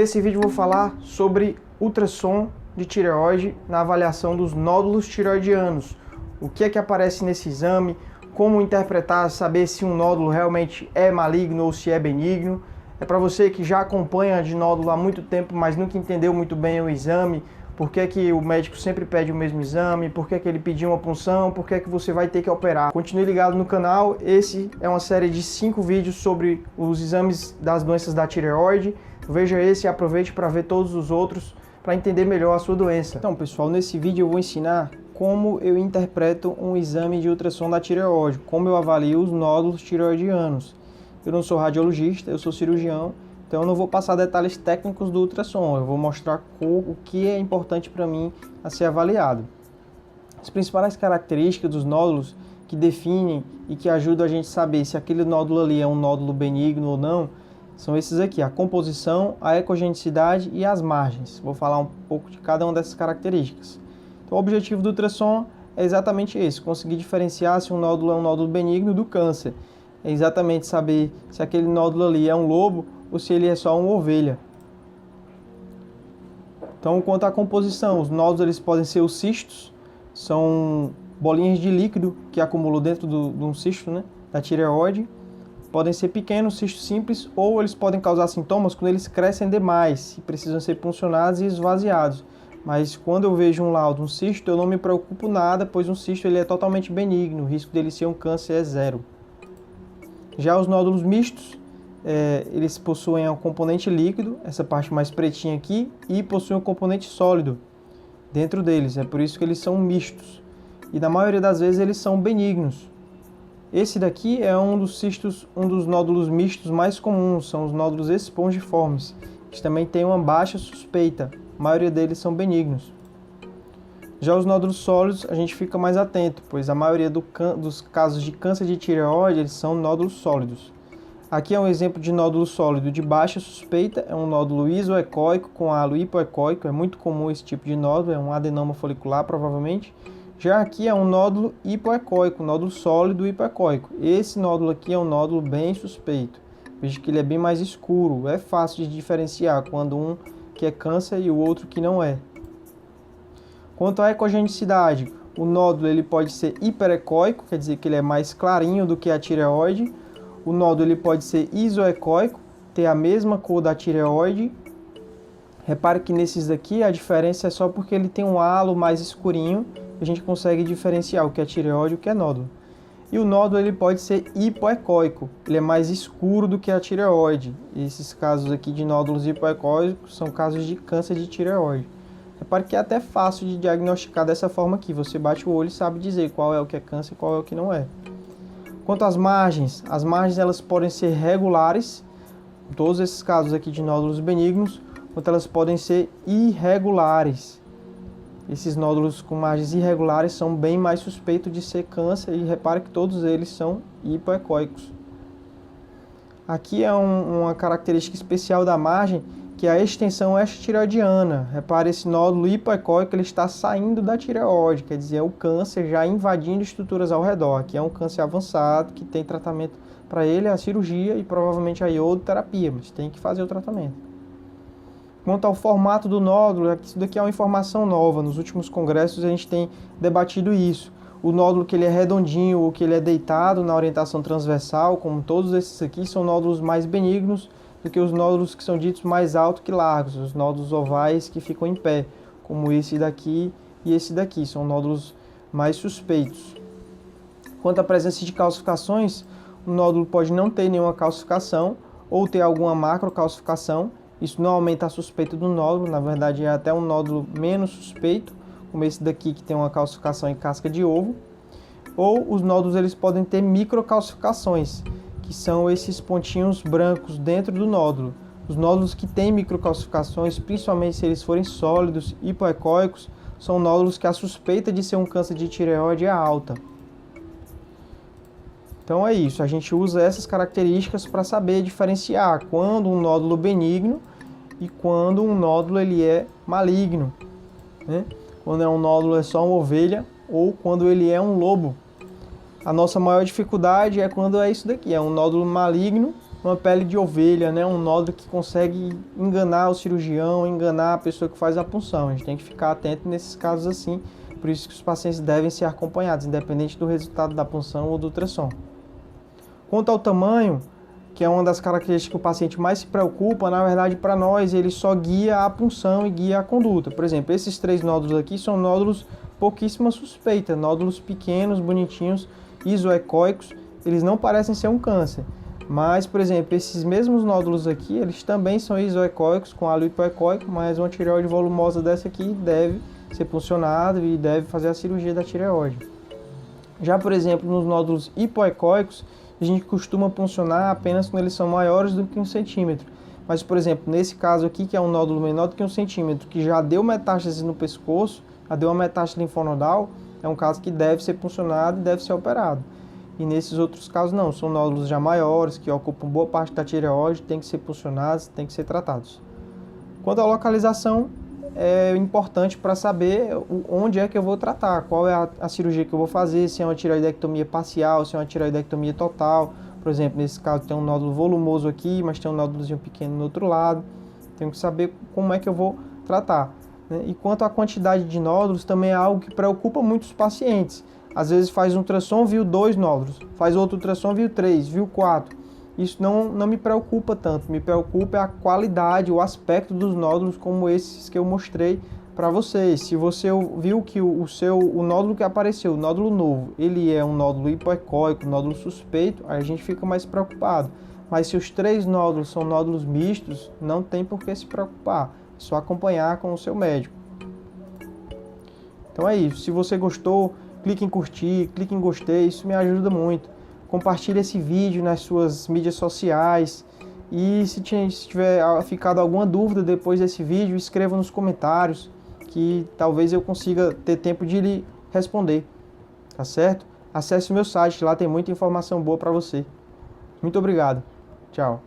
Nesse vídeo eu vou falar sobre ultrassom de tireoide na avaliação dos nódulos tireoidianos. O que é que aparece nesse exame, como interpretar, saber se um nódulo realmente é maligno ou se é benigno. É para você que já acompanha de nódulo há muito tempo, mas nunca entendeu muito bem o exame, por que que o médico sempre pede o mesmo exame, por que que ele pediu uma punção, por que que você vai ter que operar. Continue ligado no canal, esse é uma série de 5 vídeos sobre os exames das doenças da tireoide. Veja esse e aproveite para ver todos os outros para entender melhor a sua doença. Então pessoal, nesse vídeo eu vou ensinar como eu interpreto um exame de ultrassom da tireoide, como eu avalio os nódulos tireoidianos. Eu não sou radiologista, eu sou cirurgião, então eu não vou passar detalhes técnicos do ultrassom, eu vou mostrar o que é importante para mim a ser avaliado. As principais características dos nódulos que definem e que ajudam a gente a saber se aquele nódulo ali é um nódulo benigno ou não, são esses aqui: a composição, a ecogenicidade e as margens. Vou falar um pouco de cada uma dessas características. Então, o objetivo do ultrassom é exatamente esse: conseguir diferenciar se um nódulo é um nódulo benigno do câncer. É exatamente saber se aquele nódulo ali é um lobo ou se ele é só uma ovelha. Então, quanto à composição, os nódulos eles podem ser os cistos, são bolinhas de líquido que acumulam dentro de um cisto, né, da tireoide. Podem ser pequenos, cistos simples, ou eles podem causar sintomas quando eles crescem demais e precisam ser puncionados e esvaziados. Mas quando eu vejo um laudo, um cisto, eu não me preocupo nada, pois um cisto ele é totalmente benigno, o risco dele ser um câncer é zero. Já os nódulos mistos, eles possuem um componente líquido, essa parte mais pretinha aqui, e possuem um componente sólido dentro deles, é por isso que eles são mistos. E na maioria das vezes eles são benignos. Esse daqui é um dos cistos, um dos nódulos mistos mais comuns, são os nódulos espongiformes, que também têm uma baixa suspeita, a maioria deles são benignos. Já os nódulos sólidos a gente fica mais atento, pois a maioria dos casos de câncer de tireoide eles são nódulos sólidos. Aqui é um exemplo de nódulo sólido de baixa suspeita, é um nódulo isoecóico com halo hipoecóico, é muito comum esse tipo de nódulo, é um adenoma folicular provavelmente. Já aqui é um nódulo hipoecóico, nódulo sólido hipoecóico. Esse nódulo aqui é um nódulo bem suspeito, veja que ele é bem mais escuro, é fácil de diferenciar quando um que é câncer e o outro que não é. Quanto à ecogenicidade, o nódulo ele pode ser hiperecóico, quer dizer que ele é mais clarinho do que a tireoide. O nódulo ele pode ser isoecóico, ter a mesma cor da tireoide. Repare que nesses daqui a diferença é só porque ele tem um halo mais escurinho, a gente consegue diferenciar o que é tireoide e o que é nódulo. E o nódulo ele pode ser hipoecóico, ele é mais escuro do que a tireoide. E esses casos aqui de nódulos hipoecóicos são casos de câncer de tireoide. Repare que é até fácil de diagnosticar dessa forma aqui. Você bate o olho e sabe dizer qual é o que é câncer e qual é o que não é. Quanto às margens elas podem ser regulares, em todos esses casos aqui de nódulos benignos, quanto elas podem ser irregulares. Esses nódulos com margens irregulares são bem mais suspeitos de ser câncer e repare que todos eles são hipoecóicos. Aqui é uma característica especial da margem, que é a extensão extratireoidiana. Repare, esse nódulo hipoecóico ele está saindo da tireoide, quer dizer, é o câncer já invadindo estruturas ao redor. Aqui é um câncer avançado que tem tratamento para ele, a cirurgia e provavelmente a iodoterapia, mas tem que fazer o tratamento. Quanto ao formato do nódulo, isso daqui é uma informação nova. Nos últimos congressos a gente tem debatido isso. O nódulo que ele é redondinho ou que ele é deitado na orientação transversal, como todos esses aqui, são nódulos mais benignos do que os nódulos que são ditos mais altos que largos, os nódulos ovais que ficam em pé, como esse daqui e esse daqui, são nódulos mais suspeitos. Quanto à presença de calcificações, o nódulo pode não ter nenhuma calcificação ou ter alguma macrocalcificação. Isso não aumenta a suspeita do nódulo, na verdade é até um nódulo menos suspeito, como esse daqui que tem uma calcificação em casca de ovo. Ou os nódulos eles podem ter microcalcificações, que são esses pontinhos brancos dentro do nódulo. Os nódulos que têm microcalcificações, principalmente se eles forem sólidos, hipoecóicos, são nódulos que a suspeita de ser um câncer de tireoide é alta. Então é isso, a gente usa essas características para saber diferenciar quando um nódulo benigno e quando um nódulo ele é maligno, né? Quando é um nódulo é só uma ovelha ou quando ele é um lobo. A nossa maior dificuldade é quando é isso daqui, é um nódulo maligno uma pele de ovelha, né? Um nódulo que consegue enganar o cirurgião, enganar a pessoa que faz a punção. A gente tem que ficar atento nesses casos assim. Por isso que os pacientes devem ser acompanhados, independente do resultado da punção ou do ultrassom. Quanto ao tamanho, que é uma das características que o paciente mais se preocupa, na verdade, para nós, ele só guia a punção e guia a conduta. Por exemplo, esses 3 nódulos aqui são nódulos pouquíssima suspeita, nódulos pequenos, bonitinhos, isoecóicos, eles não parecem ser um câncer. Mas, por exemplo, esses mesmos nódulos aqui, eles também são isoecóicos, com halo hipoecóico, mas uma tireoide volumosa dessa aqui deve ser puncionada e deve fazer a cirurgia da tireoide. Já, por exemplo, nos nódulos hipoecóicos, a gente costuma puncionar apenas quando eles são maiores do que 1 centímetro. Mas, por exemplo, nesse caso aqui, que é um nódulo menor do que 1 centímetro, que já deu metástase no pescoço, já deu uma metástase linfonodal, é um caso que deve ser puncionado e deve ser operado. E nesses outros casos não, são nódulos já maiores, que ocupam boa parte da tireoide, tem que ser puncionados, tem que ser tratados. Quanto à localização, é importante para saber onde é que eu vou tratar, qual é a cirurgia que eu vou fazer, se é uma tireoidectomia parcial, se é uma tireoidectomia total. Por exemplo, nesse caso tem um nódulo volumoso aqui, mas tem um nódulozinho pequeno no outro lado. Tenho que saber como é que eu vou tratar, né? E quanto à quantidade de nódulos, também é algo que preocupa muitos pacientes. Às vezes faz um ultrassom, viu 2 nódulos, faz outro ultrassom, viu 3, viu 4. Isso não me preocupa tanto, me preocupa a qualidade, o aspecto dos nódulos como esses que eu mostrei para vocês. Se você viu que o nódulo que apareceu, o nódulo novo, ele é um nódulo hipoecóico, nódulo suspeito, aí a gente fica mais preocupado. Mas se os 3 nódulos são nódulos mistos, não tem por que se preocupar, é só acompanhar com o seu médico. Então é isso, se você gostou, clique em curtir, clique em gostei, isso me ajuda muito. Compartilhe esse vídeo nas suas mídias sociais e se tiver ficado alguma dúvida depois desse vídeo, escreva nos comentários que talvez eu consiga ter tempo de lhe responder, tá certo? Acesse o meu site, lá tem muita informação boa para você. Muito obrigado. Tchau.